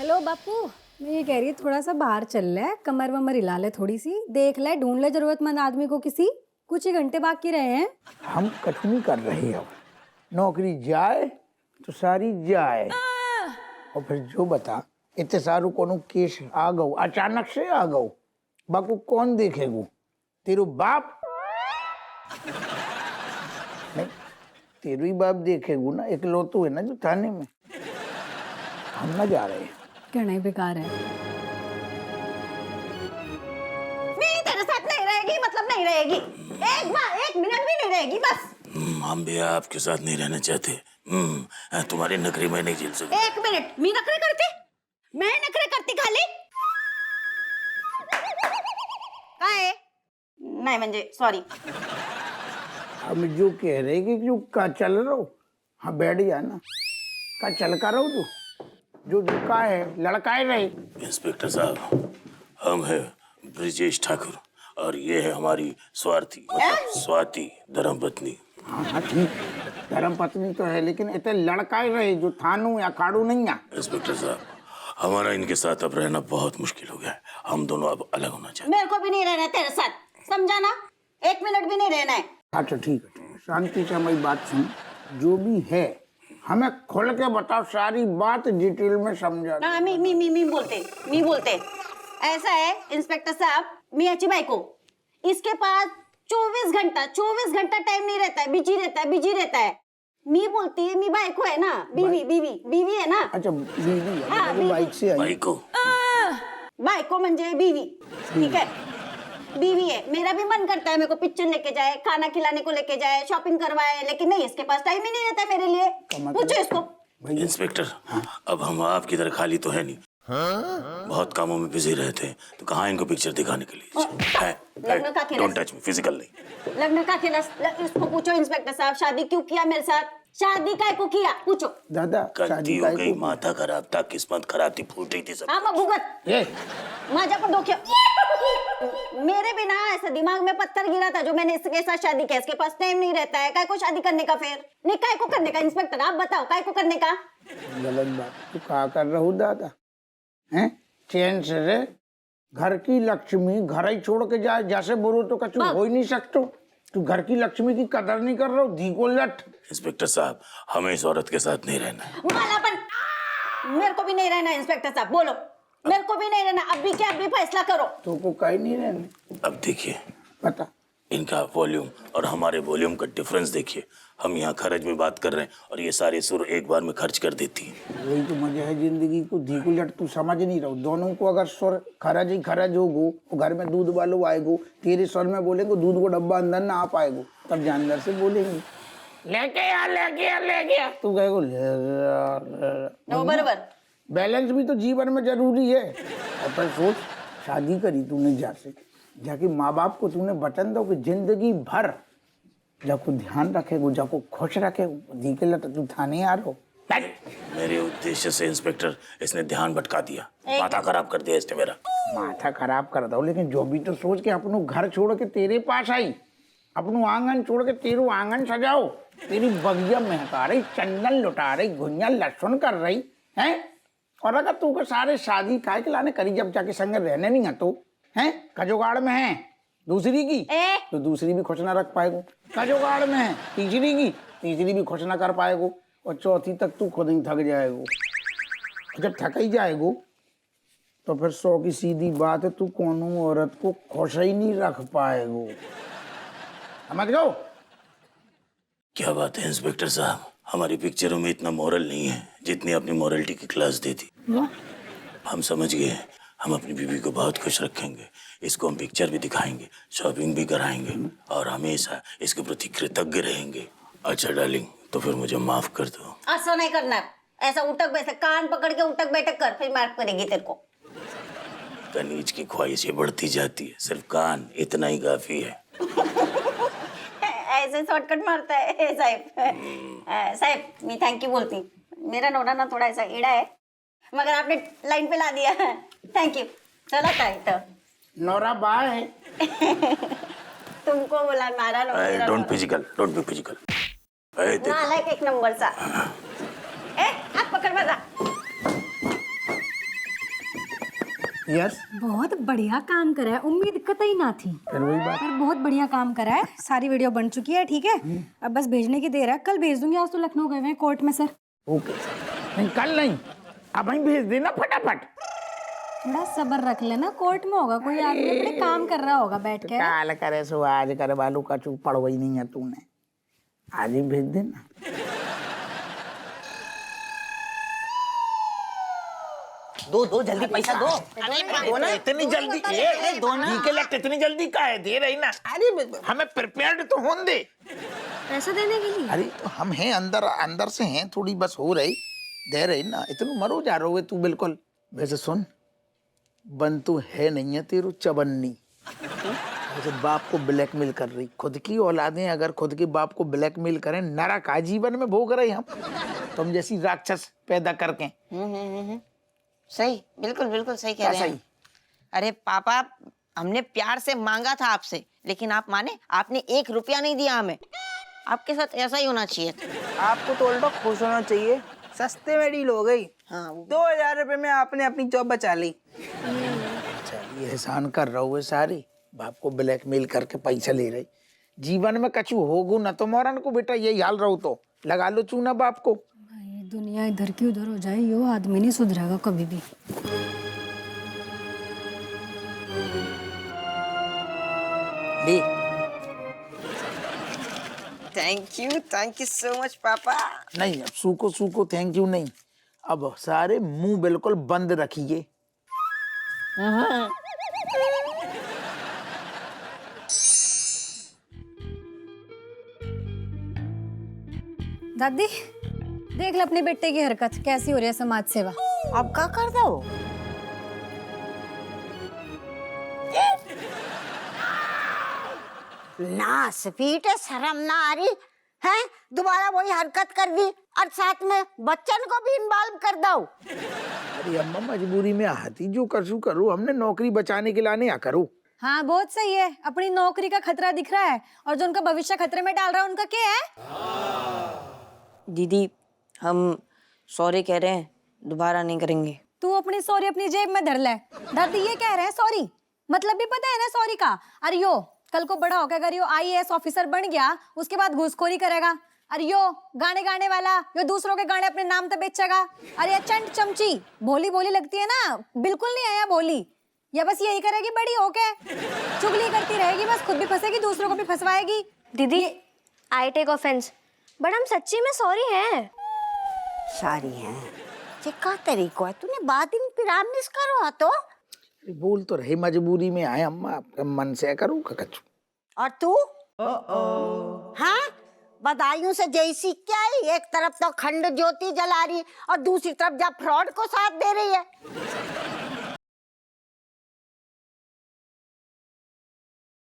Hello बापू, मैं ये कह रही थोड़ा सा बाहर चल ले, कमर वमर हिला ले, थोड़ी सी देख ले, ढूंढ ले जरूरतमंद आदमी को किसी। कुछ ही घंटे बाकी रहे हैं। हम कठिनी कर रहे हो, नौकरी जाए तो सारी जाए। और फिर जो बता, इतने सारू को केस आ गो, अचानक से आ गो, बाकू कौन देखेगू? तेरू बाप नहीं, तेरू ही बाप देखेगू ना, इकलौतो है ना जो थाने में। हम ना जा रहे हैं। कहना ही बेकार है। नहीं, तेरे साथ नहीं रहेगी मतलब नहीं रहेगी। एक मिनट भी नहीं रहेगी बस। हम भी आपके साथ नहीं रहना चाहते। तुम्हारे नखरे मैं नहीं झेल सकता। एक मिनट, मैं नखरे करती? मैं नखरे करती खाली? काय? नहीं म्हणजे सॉरी। हम जो कह रहे कि जो का चल रहो, हाँ बैठ जाना। का चल कर रहो तू, जो का है लड़का है रही। इंस्पेक्टर साहब, हम है ब्रिजेश ठाकुर और ये है हमारी स्वाति धर्मपत्नी। हाँ ठीक, धर्म पत्नी तो है, लेकिन इतने लड़का ही रहे जो थानू या काड़ू नहीं है। इंस्पेक्टर साहब, हमारा इनके साथ अब रहना बहुत मुश्किल हो गया है। हम दोनों अब अलग होना चाहते हैं। मेरे को भी नहीं रहना तेरे साथ, समझा ना? एक मिनट भी नहीं रहना है। अच्छा ठीक है, शांति से हमारी बात सुन। जो भी है हमें खोल के बताओ, सारी बात डिटेल में समझा। ना मी बोलते ऐसा है इंस्पेक्टर साहब, मियाची बाइको, इसके पास 24 घंटा टाइम नहीं रहता है, बिजी रहता है। मी बोलती है, मी बाइको है ना, बीवी है ना। अच्छा बीवी है, हाँ, तो बाइक से आई। बाइको म्हणजे बीवी, ठीक है, बीवी है। मेरा भी मन करता है मेरे को पिक्चर लेके जाए, खाना खिलाने को लेके जाए, शॉपिंग करवाए, लेकिन नहीं, इसके पास टाइम ही नहीं रहता है मेरे लिए। पूछो इसको। इंस्पेक्टर, अब हम आपकी तरह खाली तो है नहीं। बहुत कामों में बिजी रहते हैं, तो कहाँ इनको पिक्चर दिखाने के लिए? लगन का खेला, डोंट टच मी, फिजिकल नहीं। लगन का खेला। इसको पूछो इंस्पेक्टर साहब, शादी क्यों किया मेरे साथ? शादी काय को किया? पूछो। दादा गलती हो गई, माथा खराब था, किस्मत खराब थी, फूटी थी सब। हाँ मग भुगत माझ्या पर डोक्या। मेरे बिना ऐसा दिमाग में पत्थर गिरा था जो मैंने इसके साथ शादी की। इसके पास टाइम नहीं रहता है, काय को शादी करने का? फिर नहीं, काय को करने का? इंस्पेक्टर आप बताओ, काय को करने का? गलत बात तू कहा कर रहा दादा हैं? चैन से रे, घर की लक्ष्मी घर ही छोड़ के जाए, जैसे बोलो तो कछु हो ही नहीं सकते। तू घर की लक्ष्मी की कदर नहीं कर रहा हो, धी को लट। इंस्पेक्टर साहब, हमें इस औरत के साथ नहीं रहना है। माला पण मेरे को भी नहीं रहना। इंस्पेक्टर साहब बोलो, मेरे को भी नहीं रहना। अभी क्या अभी फैसला करो। तो को कहीं नहीं रहने। अब देखिए, पता इनका वॉल्यूम और हमारे वॉल्यूम का डिफरेंस देखिए। हम यहाँ खर्च में बात कर रहे हैं और ये सारे सुर एक बार में खर्च कर देती है। वही तो मजा है जिंदगी को, धी को लट। तू समझ नहीं रहा, दोनों को अगर स्वर खरज ही खरज होगो, तो घर में दूध वालों आएगो, तेरे स्वर में बोलेंगे दूध को डब्बा अंदर ना आ पाएगो, तब जानवर से बोलेंगे लेके आ। तू कहेगो बराबर। बैलेंस भी तो जीवन में जरूरी है। और फिर सोच, शादी करी तूने जाके माँ बाप को तूने बटन दो कि जिंदगी भर जाको ध्यान रखेगो, जाको खुश रखेगो। दी के लट तू थाने आ रहो। मेरे उद्देश्य से इंस्पेक्टर इसने ध्यान भटका दिया, माथा खराब कर दिया इसने मेरा। माथा खराब कर दो, लेकिन जो भी तो सोच के अपनों घर छोड़ के तेरे पास आई, अपनों आंगन छोड़ के तेरू आंगन सजाओ, तेरी बगिया महका रही, चंदन लुटा रही, गुंजा लहसुन कर रही है। और अगर तू को सारे शादी काय के लाने करी, जब जाके संग रहने नहीं है तो है कजोगाड़ में है दूसरी की, तो दूसरी भी खुश ना रख पाएगो। कजोगाड़ में है तीसरी भी खुश ना कर पाएगो, और चौथी तक तू खुद ही थक जाएगो। जब थक ही जाएगो तो फिर 100 की सीधी बात है, तू कोनो औरत को खुश ही नहीं रख पाएगो। समझ गो? क्या बात है इंस्पेक्टर साहब, हमारी पिक्चरों में इतना मोरल नहीं है जितनी अपनी मोरलिटी की क्लास देती। हम समझ गए, हम अपनी बीवी को बहुत खुश रखेंगे, इसको हम पिक्चर भी दिखाएंगे, शॉपिंग भी कराएंगे और हमेशा इसके प्रति कृतज्ञ रहेंगे। अच्छा डार्लिंग, तो फिर मुझे माफ कर दो। ऐसा नहीं करना, ऐसा उठक बैठक, कान पकड़ के उठक बैठक कर, फिर माफ करेगी तेरे को। तनीज की ख्वाहिशें बढ़ती जाती है, सिर्फ कान इतना ही काफी है। ऐसे शॉर्टकट मारता है साहब। साहब मैं थैंक यू बोलती। मेरा नोरा ना थोड़ा ऐसा एड़ा है, मगर आपने लाइन पे ला दिया। Thank you. चला था तो नोरा बाय। तुमको बोला मारा नोरा। Don't be physical. नालायक एक नंबर सा। हाथ पकड़ बजा। यस बहुत बढ़िया काम करा है, उम्मीद कतई ना थी। फिर वही बात। पर बहुत बढ़िया काम करा है, सारी वीडियो बन चुकी है, ठीक है। अब बस भेजने की देर है, कल भेज दूंगी। आज तो लखनऊ गए हुए हैं कोर्ट में सर। Okay sir. नहीं कल नहीं, अब ही भेज देना फटाफट। थोड़ा सब्र रख लेना, कोर्ट में होगा कोई आदमी अपने काम कर रहा होगा बैठ के। काल करे सो आज करे वालू का चू पड़ ही नहीं है तूने, आज ही भेज देना। दो जल्दी पैसा दो। दो ना इतनी जल्दी, दो ना। के लिए इतनी जल्दी का है, दे रही ना। अरे हमें प्रिपेयर्ड तो होने दे। पैसा देने के लिए अरे तो हम हैं अंदर, अंदर से हैं, थोड़ी बस हो रही, दे रही ना। इतने मरो जा रहे हो तू बिल्कुल। वैसे सुन, बनतू है नहीं है तेरू चबन्नी। वैसे बाप को ब्लैकमेल कर रही, खुद की औलादें अगर खुद के बाप को ब्लैकमेल करें, नरक आजीवन में भोग रहे हम, तुम जैसी राक्षस पैदा करके। सही, बिल्कुल बिल्कुल सही कह रहे हैं। अरे पापा, हमने प्यार से मांगा था आपसे, लेकिन आप माने? आपने 1 रुपया नहीं दिया हमें। आपके साथ ऐसा ही होना चाहिए था। आपको तो उल्टा खुश होना चाहिए, सस्ते में डील हो गई। हाँ, 2000 रुपए में आपने अपनी जॉब बचा ली। ये एहसान कर रहा हुए सारी, बाप को ब्लैकमेल करके पैसा ले रही। जीवन में कछु होगू ना तो मोरन को बेटा यही हाल रहो तो लगा लो चूना बाप को। भाई दुनिया इधर की उधर हो जाए, यो आदमी नहीं सुधरेगा कभी भी। ले थैंक यू सो मच पापा। नहीं, अब सूको सूको थैंक यू नहीं, अब सारे मुंह बिल्कुल बंद रखिए। दादी देख ले अपने बेटे की हरकत कैसी हो रही है, समाज सेवा। अब क्या कर दो? ना स्पीड है, शर्म ना आ रही है? दोबारा वही हरकत कर दी और साथ में बच्चन को भी इन्वॉल्व कर दो। अरे अम्मा मजबूरी में आती जो करसू करूँ, हमने नौकरी बचाने के लाने आ करो। हाँ बहुत सही है, अपनी नौकरी का खतरा दिख रहा है और जो उनका भविष्य खतरे में डाल रहा है उनका क्या है। दीदी, हम सॉरी कह रहे हैं, दोबारा नहीं करेंगे। तू अपनी सॉरी अपनी जेब में धर ले। दादी ये कह रहे हैं सॉरी, मतलब भी पता है ना सॉरी का। अरे यो कल को बड़ा होकर अगर यो IAS ऑफिसर बन गया, उसके बाद घूसखोरी करेगा। अरे यो गाने गाने वाला, यो दूसरों के गाने अपने नाम पे बेचेगा। अरे ये चंट चमची भोली भोली लगती है ना, बिल्कुल नहीं आया भोली। या बस यही करेगी बड़ी होके, चुगली करती रहेगी, बस खुद भी फंसेगी दूसरों को भी फंसवाएगी। दीदी आई टेक ऑफेंस, बट हम सच्ची में सॉरी हैं। सारी है ये का तरीको है? तूने बाद इन पिरामिस करो तो। बोल तो रहे मजबूरी में आए अम्मा, आपका मन से करूँ कछु। और तू? हाँ, बदायूं से जैसी क्या है, एक तरफ तो खंड ज्योति जला रही और दूसरी तरफ जब फ्रॉड को साथ दे रही है।